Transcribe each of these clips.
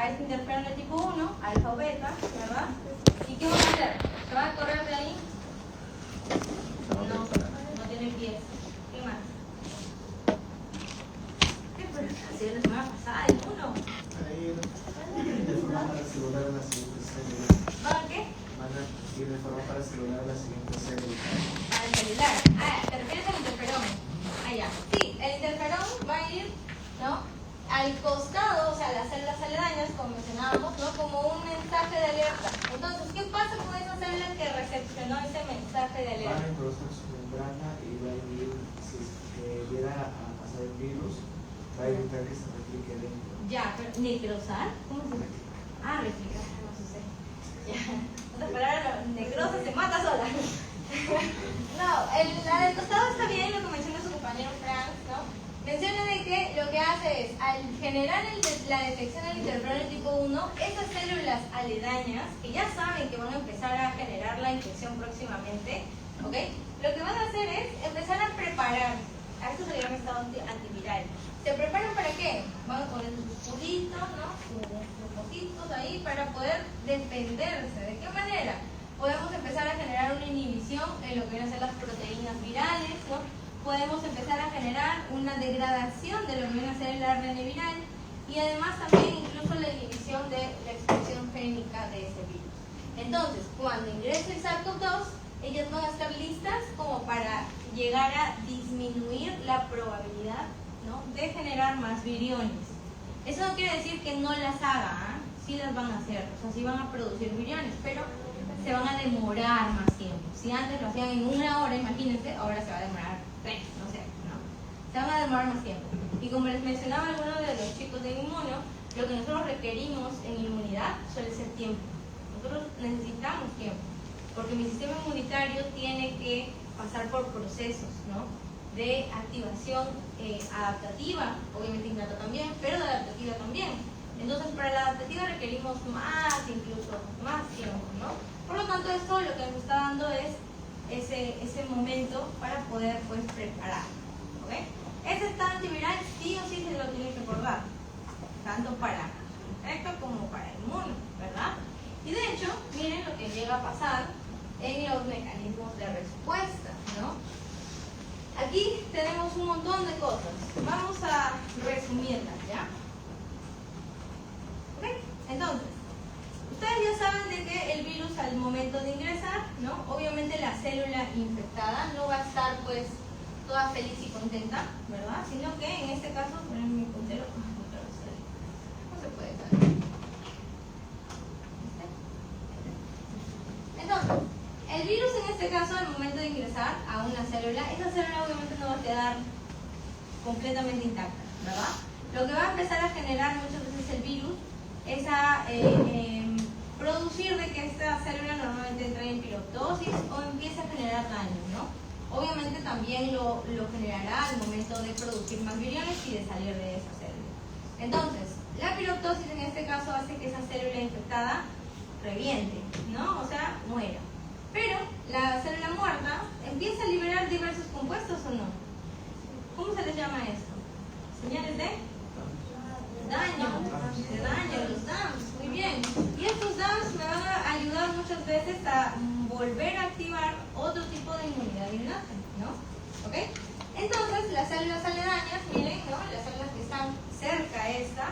este interferón de tipo 1, alfa o beta, ¿verdad? ¿Y qué van a hacer? ¿Se van a correr de ahí? No tiene pies. ¿Qué más? ¿Qué fue? Así la semana pasada, el 1. De forma para asegurar la siguiente célula. ¿Van a qué? Van a ir de forma para asegurar la siguiente célula. Al celular. ¿Te refieres al interferón? Ya. Sí, el interferón va a ir, ¿no?, al costado, o sea, las células aledañas, como mencionábamos, ¿no?, como un mensaje de alerta. Entonces, ¿qué pasa con esa célula que recepcionó ese mensaje de Van alerta? a introducir su membrana y va a ir, si llega a pasar el virus, va a evitar que se replique dentro. Ya, pero necrosar, ¿cómo se dice? Replicar, no sé. Ya. Otra palabra, necrosa se mata sola. No, la del costado está bien, lo que menciona su compañero Frank, ¿no? Menciona de que lo que hace es, al generar la detección del interferón de tipo 1, esas células aledañas, que ya saben que van a empezar a generar la infección próximamente, ¿ok? Lo que van a hacer es empezar a preparar, a esto se le llama estado antiviral. ¿Se preparan para qué? Van a poner sus escuditos, ¿no?, sus cositos ahí para poder defenderse. ¿De qué manera? Podemos empezar a generar una inhibición en lo que vienen a ser las proteínas virales, ¿no? Podemos empezar a generar una degradación de lo que viene a ser el ARN viral y además también incluso la inhibición de la expresión génica de ese virus. Entonces, cuando ingrese el SARS-CoV-2, ellas van a estar listas como para llegar a disminuir la probabilidad, ¿no?, de generar más viriones. Eso no quiere decir que no las haga, sí las van a hacer, o sea, sí van a producir viriones, pero se van a demorar más tiempo. Si antes lo hacían en 1 hora, imagínense, ahora se va a demorar 3, no sé, ¿no? Se van a demorar más tiempo. Y como les mencionaba algunos de los chicos de inmuno, lo que nosotros requerimos en inmunidad suele ser tiempo. Nosotros necesitamos tiempo, porque mi sistema inmunitario tiene que pasar por procesos, ¿no?, de activación adaptativa, obviamente innata también, pero de adaptativa también. Entonces, para la adaptativa requerimos incluso más tiempo, ¿no? Por lo tanto, esto lo que nos está dando es ese momento para poder, pues, preparar, ¿ok? Ese estado antiviral sí o sí se lo tiene que acordar, tanto para infecto como para inmuno, ¿verdad? Y de hecho, miren lo que llega a pasar en los mecanismos de respuesta, ¿no? Aquí tenemos un montón de cosas. Vamos a resumirlas, ¿ya? ¿Ok? Entonces, ustedes ya saben de que el virus al momento de ingresar, ¿no?, obviamente la célula infectada no va a estar, pues, toda feliz y contenta, ¿verdad? Sino que en este caso, ponen mi puntero, no se puede saber. Entonces, el virus en este caso, al momento de ingresar a una célula, esa célula obviamente no va a quedar completamente intacta, ¿verdad? Lo que va a empezar a generar muchas veces el virus es a producir de que esta célula normalmente entre en piroptosis o empiece a generar daño, ¿no? Obviamente también lo generará al momento de producir más viriones y de salir de esa célula. Entonces, la piroptosis en este caso hace que esa célula infectada reviente, ¿no? O sea, muera. Pero la célula muerta empieza a liberar diversos compuestos, ¿o no? ¿Cómo se les llama esto? Señales de daño, los DAMs, muy bien. Y estos DAMs me van a ayudar muchas veces a volver a activar otro tipo de inmunidad innata, ¿no? ¿Ok? Entonces, las células aledañas, miren, ¿no?, las células que están cerca a esta,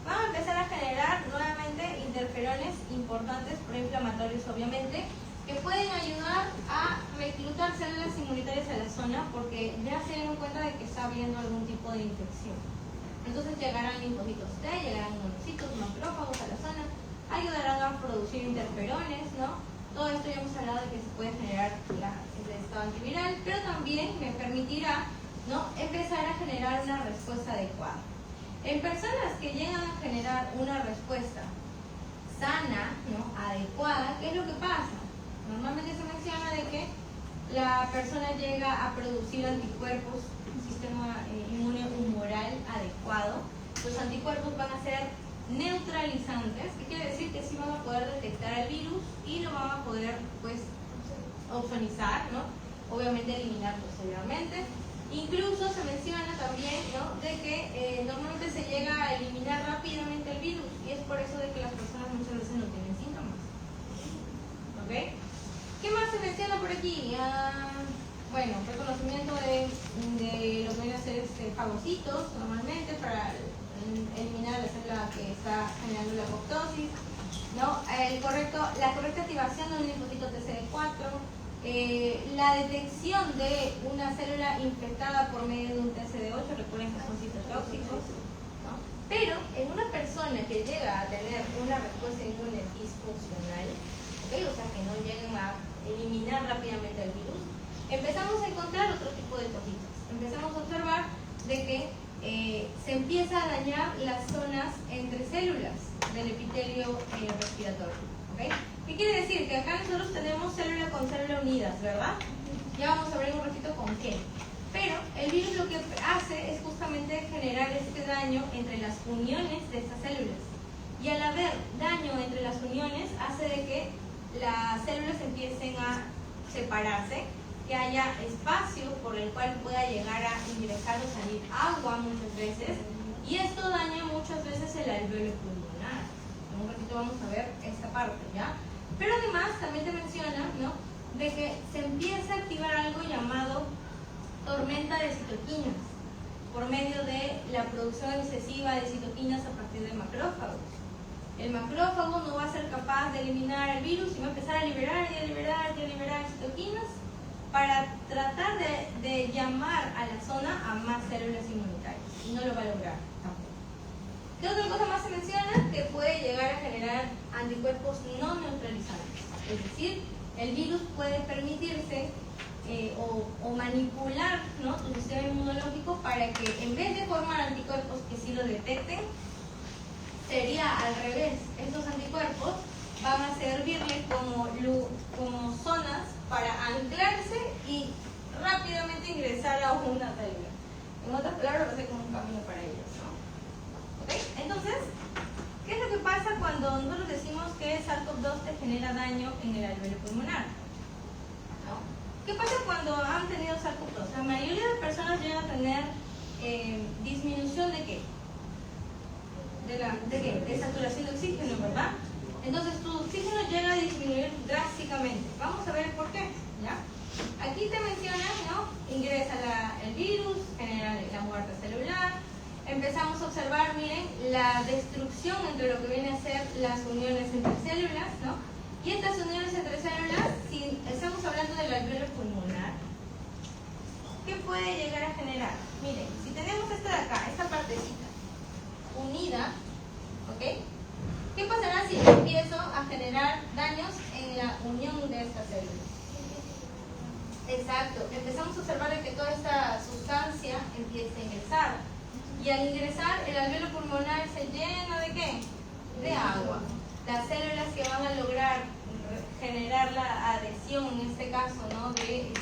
van a empezar a generar nuevamente interferones importantes, proinflamatorios obviamente, que pueden ayudar a reclutar células inmunitarias a la zona porque ya se dieron cuenta de que está habiendo algún tipo de infección. Entonces llegarán linfocitos T, llegarán monocitos, macrófagos a la zona, ayudarán a producir interferones, ¿no? Todo esto ya hemos hablado de que se puede generar el estado antiviral, pero también me permitirá, ¿no?, empezar a generar una respuesta adecuada. En personas que llegan a generar una respuesta sana, ¿no?, adecuada, ¿qué es lo que pasa? Normalmente se menciona de que la persona llega a producir anticuerpos, un sistema inmune humoral adecuado. Los anticuerpos van a ser neutralizantes, que quiere decir que sí van a poder detectar el virus y lo van a poder, pues, ozonizar, ¿no? Obviamente eliminar posteriormente. Incluso se menciona también, ¿no?, de que normalmente se llega a eliminar rápidamente el virus y es por eso de que aquí? Bueno, reconocimiento de lo que viene a ser fagocitos normalmente para eliminar la célula que está generando la apoptosis, ¿no? La correcta activación de un linfocito TCD4, la detección de una célula infectada por medio de un TCD8, recuerden que son citotóxicos, ¿no? Pero en una persona que llega a tener una respuesta inmune disfuncional, ¿okay? O sea, que no lleguen a eliminar rápidamente el virus, empezamos a encontrar otro tipo de cositas. Empezamos a observar de que se empieza a dañar las zonas entre células del epitelio respiratorio. ¿Okay? ¿Qué quiere decir? Que acá nosotros tenemos célula con célula unidas, ¿verdad? Ya vamos a ver un ratito con qué. Pero el virus lo que hace es justamente generar este daño entre las uniones de estas células. Y al haber daño entre las uniones, hace de que las células empiecen a separarse, que haya espacio por el cual pueda llegar a ingresar o salir agua muchas veces, y esto daña muchas veces el alveolo pulmonar. En un ratito vamos a ver esta parte, ¿ya? Pero además también te menciona, ¿no?, de que se empieza a activar algo llamado tormenta de citoquinas por medio de la producción excesiva de citoquinas a partir de macrófagos. El macrófago no va a ser capaz de eliminar el virus y va a empezar a liberar citoquinas para tratar de llamar a la zona a más células inmunitarias, y no lo va a lograr tampoco. ¿Qué otra cosa más se menciona? Que puede llegar a generar anticuerpos no neutralizantes, es decir, el virus puede permitirse o manipular, ¿no?, tu sistema inmunológico para que en vez de formar anticuerpos que sí lo detecten, sería al revés. Estos anticuerpos van a servirle como zonas para anclarse y rápidamente ingresar a una célula. En otras palabras, va a ser como un camino para ellos, ¿no? ¿Okay? Entonces, ¿qué es lo que pasa cuando nosotros decimos que SARS-CoV-2 te genera daño en el alveolo pulmonar? ¿No? ¿Qué pasa cuando han tenido SARS-CoV-2? La mayoría de personas llegan a tener disminución de ¿qué? De saturación de oxígeno, ¿verdad? Entonces tu oxígeno llega a disminuir drásticamente. Vamos a ver por qué, ¿ya? Aquí te mencionan, ¿no? Ingresa el virus, genera la muerte celular. Empezamos a observar, miren, la destrucción entre lo que viene a ser las uniones entre células, ¿no? Y estas uniones entre células, si estamos hablando del alveolo pulmonar, ¿qué puede llegar a generar? Miren, si tenemos esta de acá, esta partecita unida, ¿ok? ¿Qué pasará si empiezo a generar daños en la unión de estas células? Exacto, empezamos a observar que toda esta sustancia empieza a ingresar. Y al ingresar, el alveolo pulmonar se llena ¿de qué? De agua. Las células que van a lograr generar la adhesión, en este caso, ¿no?, de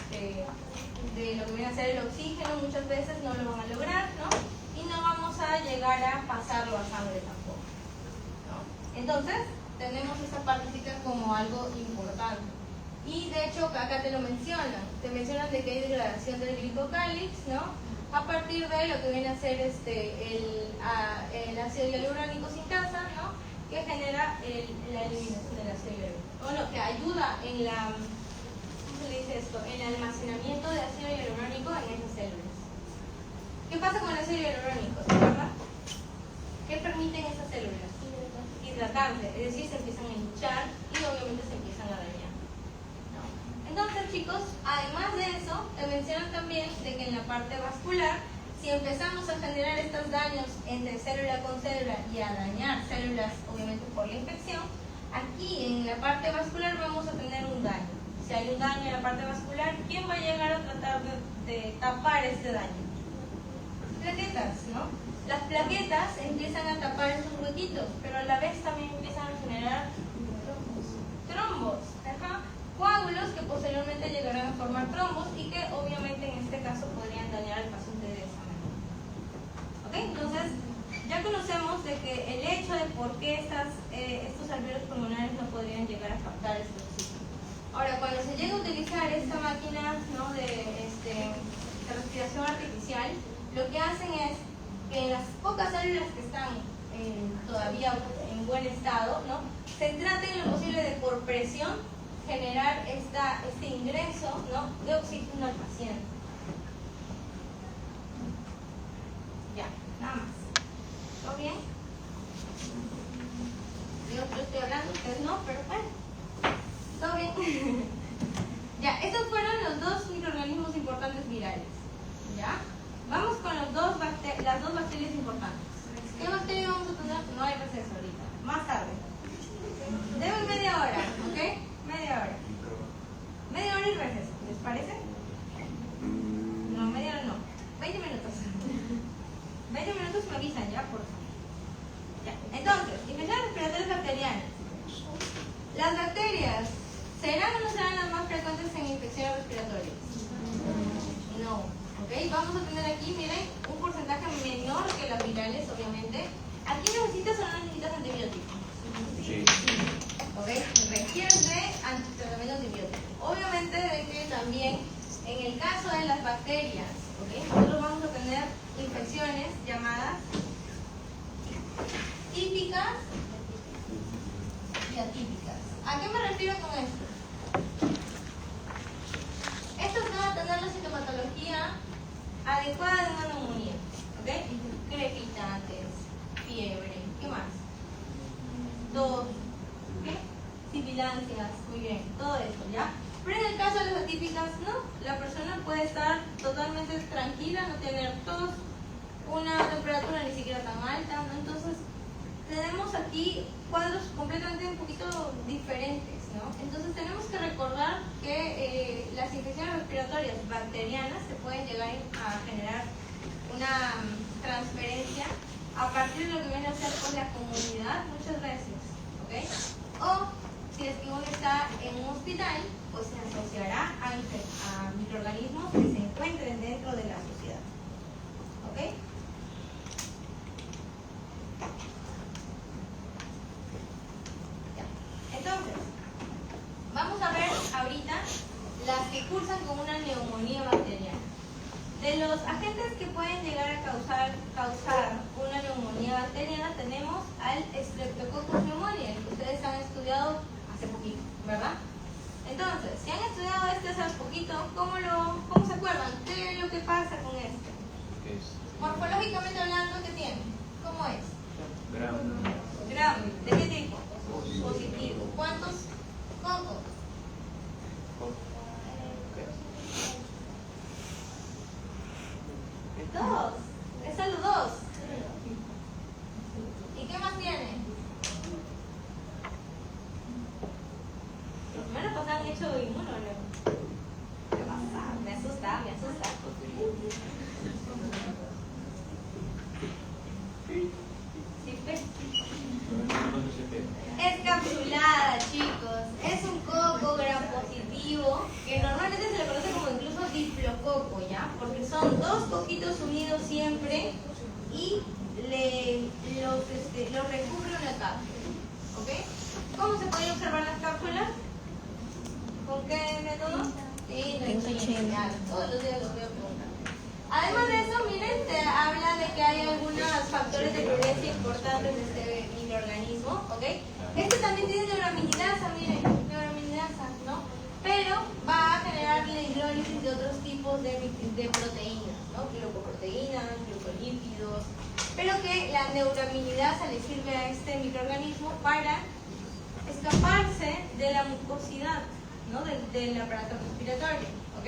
lo que viene a ser el oxígeno, muchas veces no lo van a lograr, ¿no? Y no vamos a llegar a pasarlo a sangre tampoco, ¿no? Entonces, tenemos esta partecita como algo importante. Y de hecho, acá te lo mencionan. Te mencionan de que hay degradación del glicocálix, ¿no?, a partir de lo que viene a ser el ácido hialurónico sin casa, ¿no?, que genera la eliminación del ácido hialurónico. Bueno, que ayuda en la, ¿cómo se le dice esto?, en el almacenamiento de ácido hialurónico en esas células. ¿Qué pasa con el ácido hialurónico? ¿Verdad? ¿Qué permiten esas células? Hidratarse, es decir, se empiezan a hinchar y obviamente se empiezan a dañar, ¿no? Entonces, chicos, además de eso, te mencionan también de que en la parte vascular, si empezamos a generar estos daños entre célula con célula y a dañar células, obviamente por la infección, aquí en la parte vascular vamos a tener un daño. Si hay un daño en la parte vascular, ¿quién va a llegar a tratar de tapar este daño? Plaquetas, ¿no? Las plaquetas empiezan a tapar esos huequitos, pero a la vez también empiezan a generar trombos, coágulos que posteriormente llegarán a formar trombos y que obviamente en este caso podrían dañar al paciente de esa manera. ¿Ok? Entonces, ya conocemos de que el hecho de por qué estos alveolos pulmonares no podrían llegar a captar este oxígeno. Ahora, cuando se llega a utilizar esta máquina, ¿no?, de respiración artificial, lo que hacen es que en las pocas células que están todavía en buen estado, ¿no?, se traten lo posible de por presión generar este ingreso, ¿no?, de oxígeno al paciente. Ya, nada más. ¿Todo bien? Yo estoy hablando, ustedes no, pero bueno. ¿Todo bien? Ya, estos fueron los dos microorganismos importantes virales. ¿Ya? Vamos con las dos bacterias importantes. ¿Qué bacteria vamos a tener? No hay receso ahorita. Más tarde. Deben media hora, ¿ok? Media hora. Media hora y receso, ¿les parece? No, media hora no. 20 minutos. 20 minutos me avisan ya, por favor. Ya. Entonces, infecciones respiratorias bacterianas. Las bacterias, ¿serán o no serán las más frecuentes en infecciones respiratorias? No. ¿Ok? Vamos a tener aquí, miren, un porcentaje menor que las virales, obviamente. ¿Aquí necesitas o no necesitas antibióticos? Sí. ¿Ok? Requieres de tratamiento antibiótico. Obviamente ven que también en el caso de las bacterias, ¿ok?, nosotros vamos a tener infecciones llamadas típicas y atípicas. ¿A qué me refiero con esto? Estos van a tener la sintomatología adecuada de una neumonía, ¿ok? Crepitantes, fiebre, ¿qué más? Tos, ¿qué? Sibilancias, muy bien, todo eso, ¿ya? Pero en el caso de las atípicas, no, la persona puede estar totalmente tranquila, no tener tos, una temperatura ni siquiera tan alta, ¿no? Entonces, tenemos aquí cuadros completamente un poquito diferentes, ¿no? Entonces, tenemos que recordar que las infecciones respiratorias bacterianas se pueden llegar a generar una transferencia a partir de lo que viene a ser con la comunidad muchas veces, ¿ok? O si es que uno está en un hospital, pues se asociará a microorganismos que se encuentren dentro de la sociedad, ¿ok? Ya. Entonces, vamos a ver ahorita las que cursan con una neumonía bacteriana. De los agentes que pueden llegar a causar una neumonía bacteriana, tenemos al Streptococcus pneumoniae, el que ustedes han estudiado hace poquito, ¿verdad? Entonces, si han estudiado este hace poquito, ¿cómo se acuerdan? ¿Qué es lo que pasa con este? Morfológicamente hablando, ¿qué tiene? ¿Cómo es? Gram. ¿De qué tipo? Positivo. ¿Cuántos cocos? Dos. Es solo dos. ¿Y qué más tiene? Primero pasaban hecho inmuno, ¿no? ¿Qué pasa? Me asusta. Es capsulada, chicos. Es un coco gram positivo que normalmente se le conoce como incluso diplococo, ¿ya? Porque son dos coquitos unidos siempre y los recubre una cápsula, ¿ok? ¿Cómo se pueden observar las cápsulas? ¿Con qué método? Sí, todos los días los voy a preguntar. Además de eso, miren, te habla de que hay algunos factores de prudencia importantes de este microorganismo, ¿ok? Este también tiene neuraminidasa, miren, neuraminidasa, ¿no? Pero va a generar la hidrólisis de otros tipos de proteínas, ¿no? Glucoproteínas, glucolípidos, pero que la neuraminidasa le sirve a este microorganismo para escaparse de la mucosidad, ¿no?, del aparato respiratorio, ¿ok?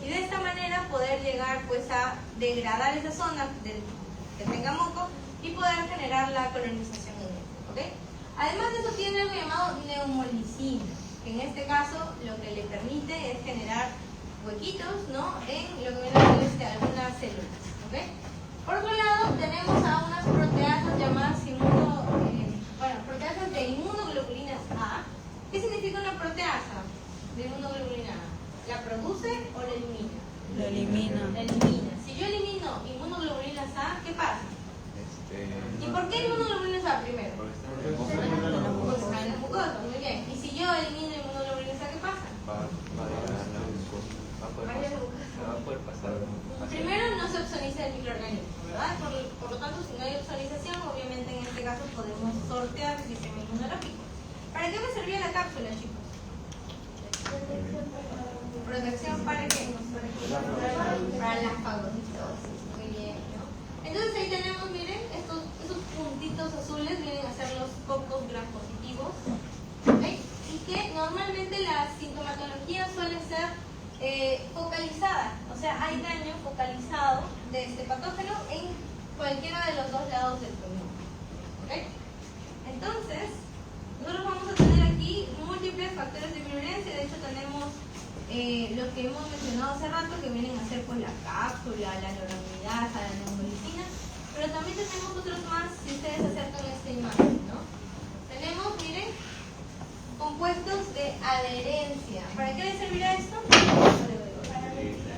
Y de esta manera poder llegar pues a degradar esa zona que tenga moco y poder generar la colonización en él, ¿ok? Además de eso tiene algo llamado neumolicina, que en este caso lo que le permite es generar huequitos, ¿no?, en lo que viene a ser algunas células, ¿ok? Por otro lado tenemos a unas proteasas llamadas proteasas de inmunoglobulinas A. ¿Qué significa una proteasa de inmunoglobulina A? ¿La produce o la elimina? La elimina. La elimina. Si yo elimino inmunoglobulinas A, ¿qué pasa? ¿Y por qué inmunoglobulinas A primero? Porque están en las mucosas, muy bien. ¿Y si yo elimino inmunoglobulinas A, qué pasa? Va a poder pasar. Primero no se opsoniza el microorganismo, ¿verdad? Por lo tanto, si no hay opsonización, obviamente en este caso podemos sortear el sistema inmunológico. ¿Para qué me servía la cápsula, chicos? ¿Protección para qué? Para la fagocitosis. Muy bien, ¿no? Entonces ahí tenemos, miren, esos puntitos azules vienen a ser los cocos gram positivos. ¿Okay? Y que normalmente la sintomatología suele ser focalizada, o sea, hay daño focalizado de este patógeno en cualquiera de los dos lados del pulmón. ¿Okay? Entonces, nosotros vamos a tener aquí múltiples factores de virulencia. De hecho, tenemos los que hemos mencionado hace rato, que vienen a ser pues la cápsula, la neuraminidasa, la neumolicina, pero también tenemos otros más si ustedes acercan esta imagen, ¿no? Tenemos, miren, compuestos de adherencia. ¿Para qué le servirá esto?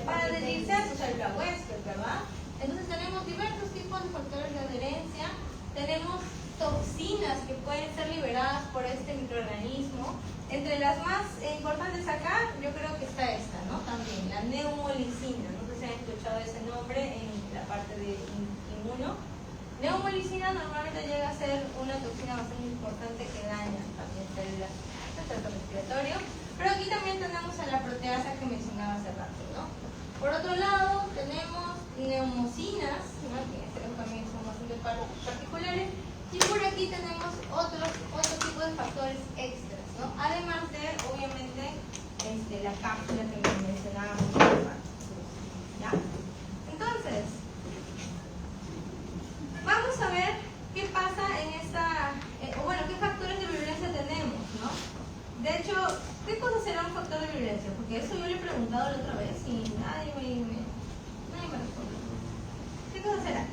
Para adherirse a sus alcahuestes, ¿verdad? Entonces tenemos diversos tipos de factores de adherencia. Tenemos toxinas que pueden ser liberadas por este microorganismo. Entre las más importantes acá, yo creo que está esta, ¿no? También, la neumolicina. No sé si han escuchado ese nombre en la parte de inmuno. Neumolicina normalmente llega a ser una toxina bastante importante que daña también células del tracto respiratorio. Pero aquí también tenemos a la proteasa que mencionaba hace rato, ¿no? Por otro lado, tenemos neumocinas, ¿no? Que en este caso también son bastante particulares. Y por aquí tenemos otro tipo de factores extras, ¿no? Además de, obviamente, la cápsula que mencionábamos hace rato. ¿Ya? Entonces, vamos a ver qué pasa en esta, qué factores de virulencia tenemos, ¿no? De hecho, ¿qué cosa será un factor de virulencia? Porque eso yo le he preguntado la otra vez y nadie me responde. ¿Qué cosa será?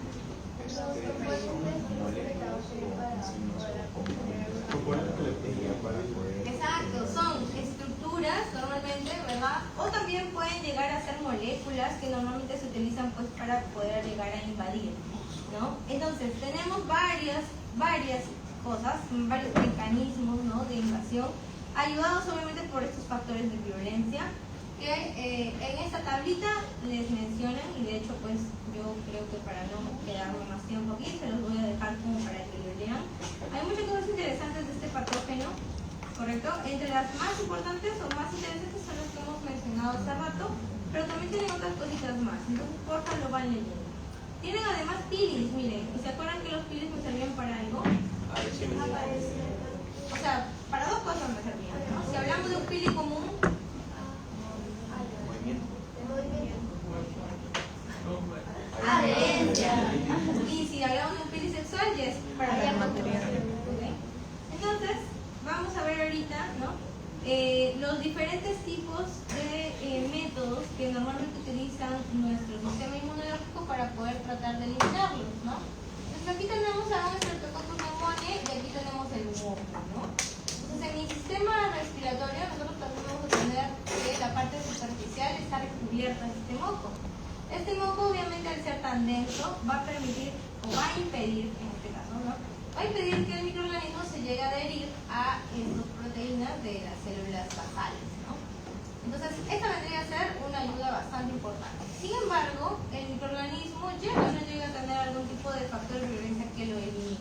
Exacto, son estructuras normalmente, ¿verdad? O también pueden llegar a ser moléculas que normalmente se utilizan pues para poder llegar a invadir, ¿no? Entonces tenemos varias cosas, varios mecanismos, ¿no? De invasión, ayudados obviamente por estos factores de virulencia que en esta tablita les mencionan, y de hecho pues yo creo que para no quedarme más tiempo aquí se los voy a dejar como para que lo lean. Hay muchas cosas interesantes de este patógeno, ¿correcto? Entre las más importantes o más interesantes son las que hemos mencionado hace rato, pero también tienen otras cositas más, entonces porfa lo van leyendo. Tienen además pilis, miren, ¿y se acuerdan que los pilis me servían para algo? O sea, para dos cosas me servían, ¿no? Si hablamos de un pili común, adherencia. Y si hablamos de un pili sexual, ya es para la material. ¿Okay? Entonces, vamos a ver ahorita, ¿no? Los diferentes tipos de métodos que normalmente utilizan nuestro sistema inmunológico para poder tratar de eliminarlos, ¿no? Entonces aquí tenemos a un Streptococcus pneumoniae y aquí tenemos el moco, ¿no? Entonces en mi sistema respiratorio nosotros también vamos a tener que la parte superficial está recubierta de este moco. Este moco obviamente al ser tan denso va a permitir o va a impedir, en este caso, ¿no? Va a impedir que el microorganismo se llegue a adherir a estas proteínas de las células basales, ¿no? Entonces, esta vendría a ser una ayuda bastante importante. Sin embargo, el microorganismo llega o no llega a tener algún tipo de factor de virulencia que lo elimine.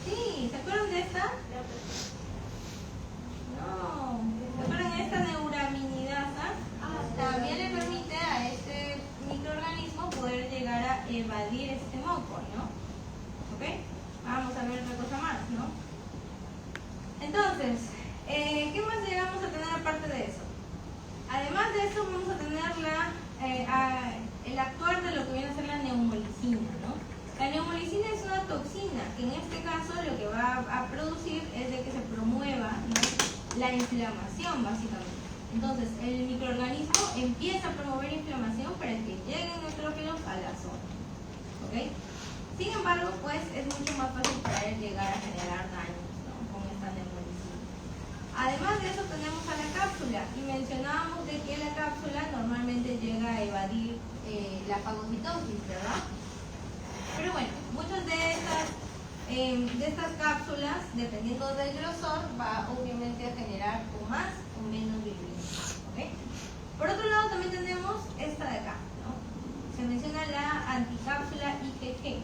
Sí, ¿se acuerdan de esta? No. ¿Se acuerdan de esta neuraminidasa? También le permite a este microorganismo poder llegar a evadir este moco, ¿no? ¿Ok? Vamos a ver otra cosa más, ¿no? Entonces, ¿qué más llegamos a tener aparte de eso? Además de eso vamos a tener el actuar de lo que viene a ser la neumolicina, ¿no? La neumolicina es una toxina que en este caso lo que va a producir es de que se promueva, ¿no? La inflamación básicamente. Entonces el microorganismo empieza a promover inflamación para que lleguen neutrófilos a la zona, ¿ok? Sin embargo, pues es mucho más fácil para él llegar a generar daños, ¿no? Con esta neumolicina. Además de eso tenemos a la cápsula y mencionábamos de que la cápsula normalmente llega a evadir la fagocitosis, ¿verdad? Pero bueno, muchas de estas cápsulas, dependiendo del grosor, va obviamente a generar o más o menos virulencia, ¿okay? Por otro lado también tenemos esta de acá, ¿no? Se menciona la anticápsula IgG.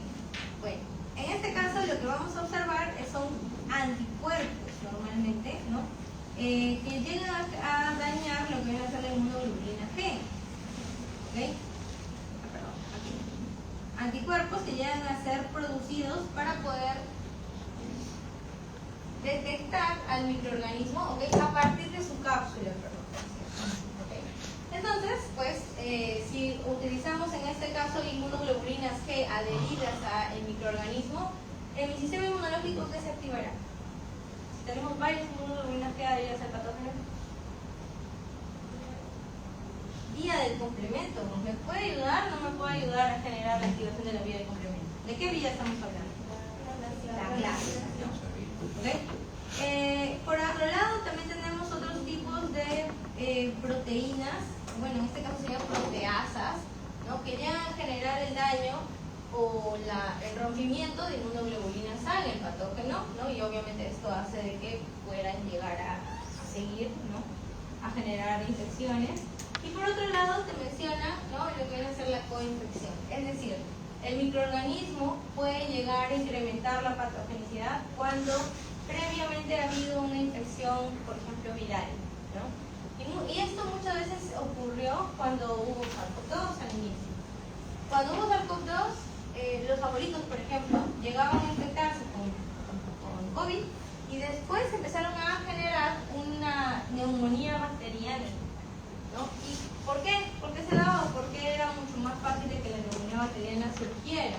Bueno, en este caso lo que vamos a observar son anticuerpos normalmente, ¿no? Que llegan a dañar lo que viene a ser la inmunoglobulina G. ¿Ok? Perdón, aquí. Anticuerpos que llegan a ser producidos para poder detectar al microorganismo, ¿ok? A partir de su cápsula, perdón. ¿Okay? Entonces, pues, si utilizamos en este caso inmunoglobulinas G adheridas al microorganismo, en mi sistema inmunológico, ¿qué se activará? Si tenemos varias inmunoglobulinas G adheridas al patógeno, vía del complemento, ¿me puede ayudar? ¿No me puede ayudar a generar la activación de la vía del complemento? ¿De qué vía estamos hablando? La clase, ¿no? ¿Okay? Por otro lado, también tenemos otros tipos de proteínas, bueno, en este caso serían proteasas, ¿no? Que llegan a generar el daño o el rompimiento de inmunoglobulinas A en el patógeno, ¿no? Y obviamente esto hace de que puedan llegar a seguir, ¿no? A generar infecciones. Y por otro lado te menciona, ¿no? Lo que viene a ser la coinfección, es decir, el microorganismo puede llegar a incrementar la patogenicidad cuando previamente ha habido una infección, por ejemplo, viral, ¿no? Y esto muchas veces ocurrió cuando hubo SARS-CoV-2 al inicio. Cuando hubo SARS-CoV-2, los abuelitos, por ejemplo, llegaban a infectarse con COVID y después empezaron a generar una neumonía bacteriana, ¿no? ¿Y por qué? ¿Por qué se daba? Porque era mucho más fácil de que la neumonía bacteriana surgiera.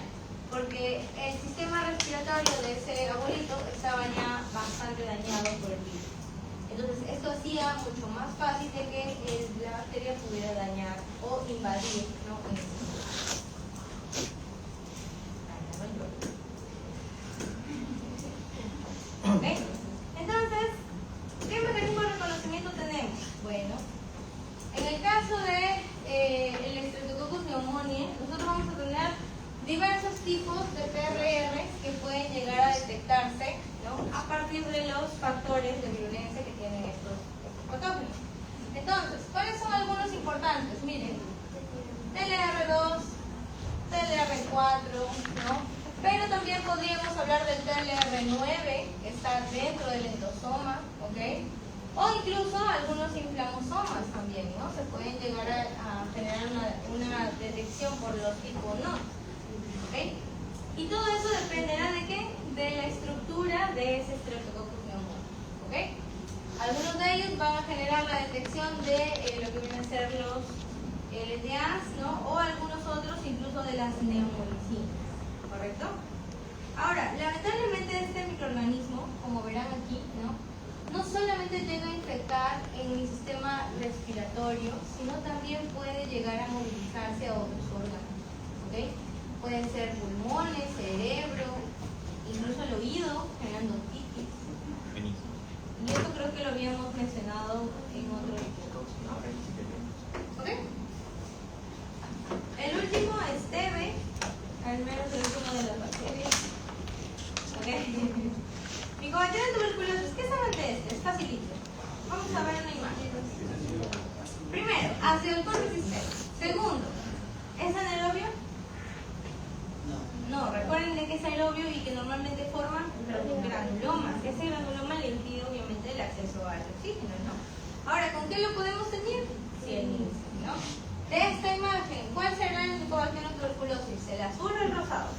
Porque el sistema respiratorio de ese abuelito estaba ya bastante dañado por el virus. Entonces, esto hacía mucho más fácil de que la bacteria pudiera dañar o invadir, ¿no? ¿Okay? Entonces, ¿qué mecanismo de reconocimiento tenemos? Bueno, en el caso de el Streptococcus pneumoniae, nosotros vamos a tener diversos tipos de PRR que pueden llegar a detectarse, ¿no? A partir de los factores de virulencia que tienen estos patógenos. Entonces, ¿cuáles son algunos importantes? Miren, TLR2, TLR4, ¿no? Pero también podríamos hablar del TLR9, que está dentro del endosoma, ¿ok? O incluso algunos inflamosomas también, ¿no? Se pueden llegar a generar una detección por los tipos no. ¿Okay? Y todo eso dependerá de qué? De la estructura de ese Streptococcus pneumoniae. ¿Okay? Algunos de ellos van a generar la detección de lo que vienen a ser los LTAs, ¿no? O algunos otros incluso de las neumolicinas. ¿Correcto? Ahora, lamentablemente este microorganismo, como verán aquí, no solamente llega a infectar en mi sistema respiratorio, sino también puede llegar a movilizarse a otros órganos. ¿Okay? Pueden ser pulmones, cerebro, incluso el oído, generando otitis. Y eso creo que lo habíamos mencionado en otro episodio, ¿no? ¿Ok? El último es TB, al menos el último de las bacterias. ¿Ok? Mycobacterium tuberculosis, ¿qué saben de este? Es facilito. Vamos a ver una imagen. Primero, ácido resistente. Segundo, ¿es anaerobio? No, recuerden de que es aerobio y que normalmente forman granulomas. Ese granuloma le impide obviamente el acceso al oxígeno, ¿no? Ahora, ¿con qué lo podemos tener? Cianina, ¿no? De esta imagen, ¿cuál será el Mycobacterium tuberculosis? ¿El azul o el rosado?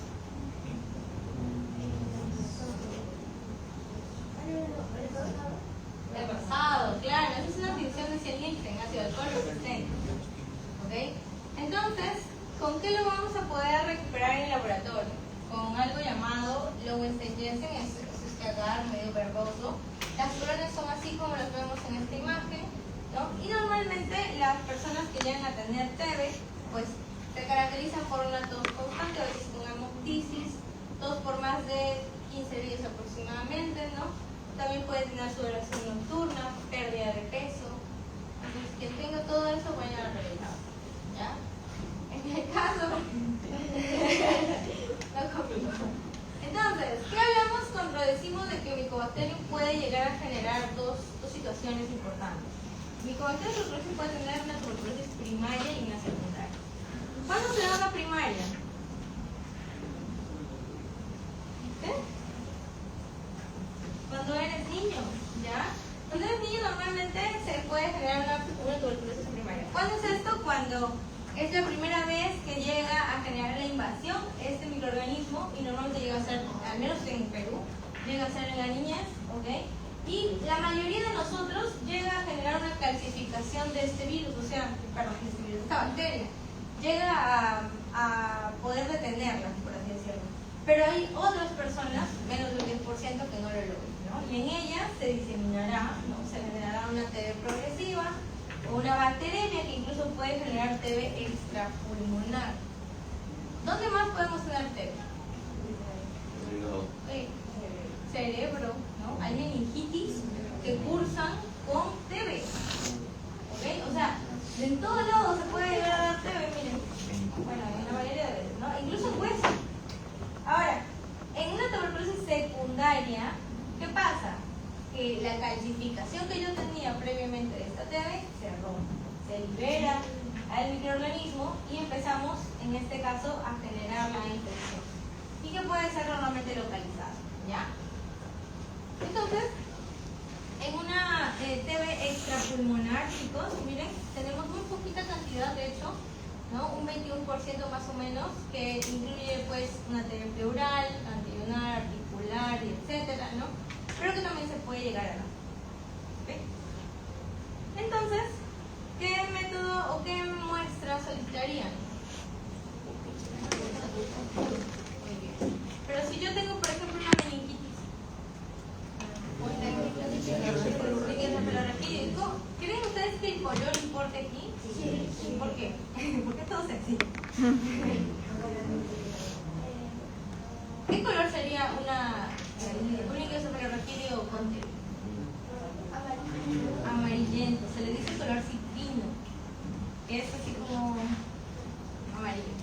El rosado, claro. Esa es una distinción de cianina en ácido alcohol resistente. ¿Ok? Entonces, ¿con qué lo vamos a poder recuperar en el laboratorio? Con algo llamado Lowenstein-Jessen, es este agar medio verboso. Las coronas son así como las vemos en esta imagen, ¿no? Y normalmente las personas que llegan a tener TB, pues se caracterizan por una tos constante, a veces con hemoptisis, tos por más de 15 días aproximadamente, ¿no? También puede tener sudoración nocturna, pérdida de peso. Entonces, quien tenga todo eso, vayan a revisar, ¿ya? En el caso no conmigo. Entonces, ¿qué hablamos cuando decimos de que Mycobacterium puede llegar a generar dos situaciones importantes? Mycobacterium tuberculosis puede tener una tuberculosis primaria y una secundaria. ¿Cuándo se da una primaria? ¿Qué? Cuando eres niño, ¿ya? normalmente se puede generar una tuberculosis primaria. ¿Cuándo es esto? Cuando es la primera vez que llega a generar la invasión este microorganismo, y normalmente llega a ser, al menos en Perú, llega a ser en la niñez, ¿ok? Y la mayoría de nosotros llega a generar una calcificación de este virus, o sea, perdón, de este virus, esta bacteria. Llega a poder detenerla, por así decirlo. Pero hay otras personas, menos del 10%, que no lo logran, ¿no? Y en ellas se diseminará, ¿no? Se generará una TB progresiva o una bacteremia que incluso puede generar TB extrapulmonar. ¿Dónde más podemos tener TB? Cerebro, ¿no? Hay meningitis que cursan con TB. ¿Ok? O sea, en todos lados se puede llegar a dar TB, miren. Bueno, en la mayoría de veces, ¿no? Incluso en hueso. Ahora, en una tuberculosis secundaria, ¿qué pasa? Que la calcificación que yo tenía previamente de esta TB se rompe, se libera al microorganismo y empezamos, en este caso, a generar la infección. Y que puede ser normalmente localizado, ¿ya? Entonces, en una TB extrapulmonar, chicos, miren, tenemos muy poquita cantidad, de hecho, ¿no? Un 21% más o menos, que incluye pues una TB pleural, antilunar, articular, etcétera, ¿no? Pero que también se puede llegar a dar. ¿Okay? Entonces, ¿qué método o qué muestra solicitarían? Muy bien. Pero si yo tengo, por ejemplo, una meningitis, ¿creen ustedes que el color importa aquí? Sí. ¿Por qué? ¿Por qué todo sexy? ¿Qué color sería un ingreso peroraquídeo con TB? Amarillento. Se le dice color citrino, que es así como amarillo.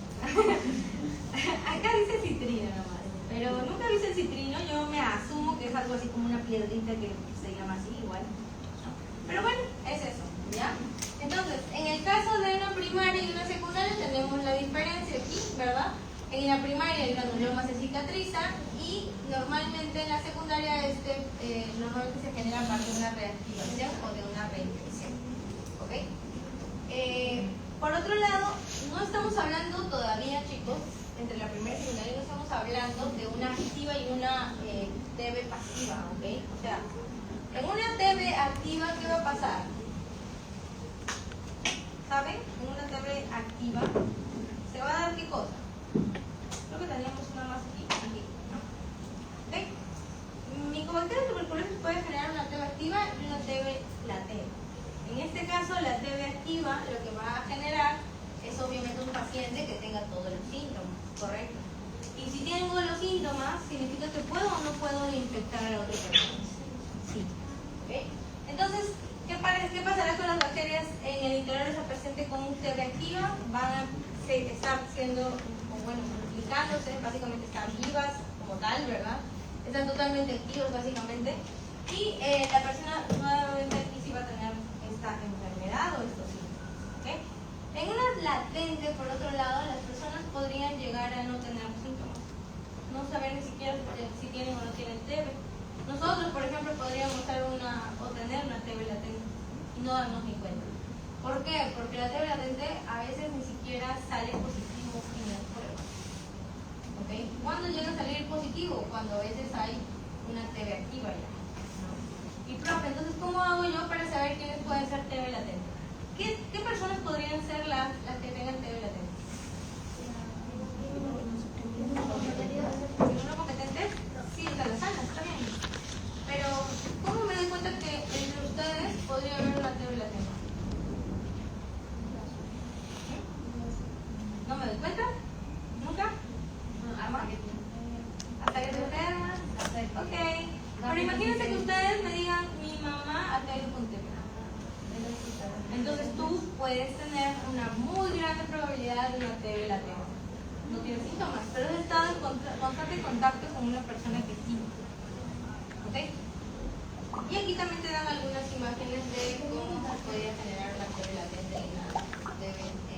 Acá dice citrino nomás, pero nunca dice el citrino. Yo me asumo que es algo así como una piedrita que se llama así igual, ¿no? Pero bueno, es eso, ¿ya? Entonces, en el caso de una primaria y una secundaria tenemos la diferencia aquí, ¿verdad? En la primaria el granuloma se cicatriza y normalmente en la secundaria normalmente se genera a partir de una reactivación o de una reinfección, ¿ok? Por otro lado, no estamos hablando todavía, chicos, entre la primera y secundaria no estamos hablando de una activa y una TB pasiva, ¿ok? O sea, en una TB activa, ¿qué va a pasar? ¿Saben? En una TB activa se va a dar ¿qué cosa? Creo que teníamos una más aquí, ¿no? ¿Ok? Mycobacterium tuberculosis puede generar una TB activa y una TB latente. En este caso, la TB activa lo que va a generar es obviamente un paciente que tenga todos los síntomas, ¿correcto? Y si tengo los síntomas, significa que puedo o no puedo infectar a otra persona. Sí. ¿Ok? Entonces, ¿qué pasará con las bacterias en el interior de esa paciente con TB activa? Van a estar multiplicándose, básicamente están vivas como tal, ¿verdad? Están totalmente activos, básicamente. Y la persona nuevamente aquí sí va a tener esta enfermedad o estos síntomas. ¿Ok? En una latente, por otro lado, las personas podrían llegar a no tener síntomas, no saber ni siquiera si tienen o no tienen TB. Nosotros, por ejemplo, podríamos tener una TB latente y no darnos ni cuenta. ¿Por qué? Porque la TB latente a veces ni siquiera sale positivo en las pruebas. ¿Ok? ¿Cuándo llega a salir positivo? Cuando a veces hay una TB activa ya, ¿no? Y profe, entonces, ¿cómo hago yo para saber quiénes pueden ser TB latente? ¿Qué personas podrían ser las que tengan TB latente? ¿No competentes? Sí, o sea, las sanas, está bien. Pero, ¿cómo me doy cuenta que entre ustedes podría haber una TB latente? ¿No me doy cuenta? ¿Nunca? ¿Hasta que te enfermas? Ok. Pero imagínense que ustedes me digan, mi mamá ha tenido con TB. Entonces tú puedes tener una muy grande probabilidad de una TB latente. No tiene síntomas, pero has estado en constante contacto con una persona que sí. ¿Ok? Y aquí también te dan algunas imágenes de cómo se podría generar una TB latente y una TB ¿ok?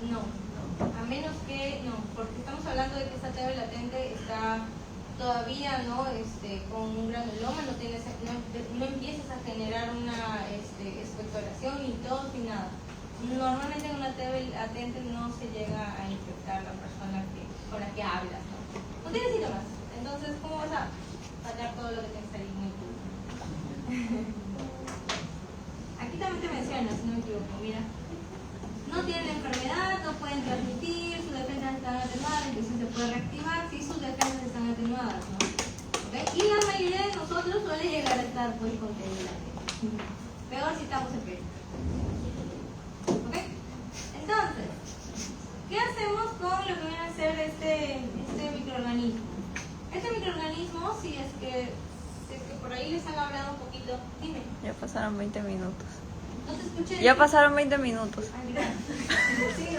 No, a menos que no, porque estamos hablando de que esta TB latente está todavía no con un granuloma no empiezas a generar una expectoración ni tos ni nada. Normalmente en una TB latente no se llega a infectar la persona con la que hablas, no tiene síntomas. Entonces, ¿cómo vas a fallar todo lo que tienes ahí muy puro? Aquí también te menciona, si no me equivoco, mira. No tienen enfermedad, no pueden transmitir, sus defensas están atenuadas, la infección se puede reactivar si sus defensas están atenuadas, ¿no? ¿Okay? Y la mayoría de nosotros suele llegar a estar pues contenido latente. Peor si estamos enfermos. ¿Ok? Entonces, ¿qué hacemos con lo que viene a ser este microorganismo? Este microorganismo, si es que por ahí les han hablado un poquito, dime. Ya pasaron 20 minutos. No te escuché. Ya pasaron 20 minutos. Ay, mira. Sí,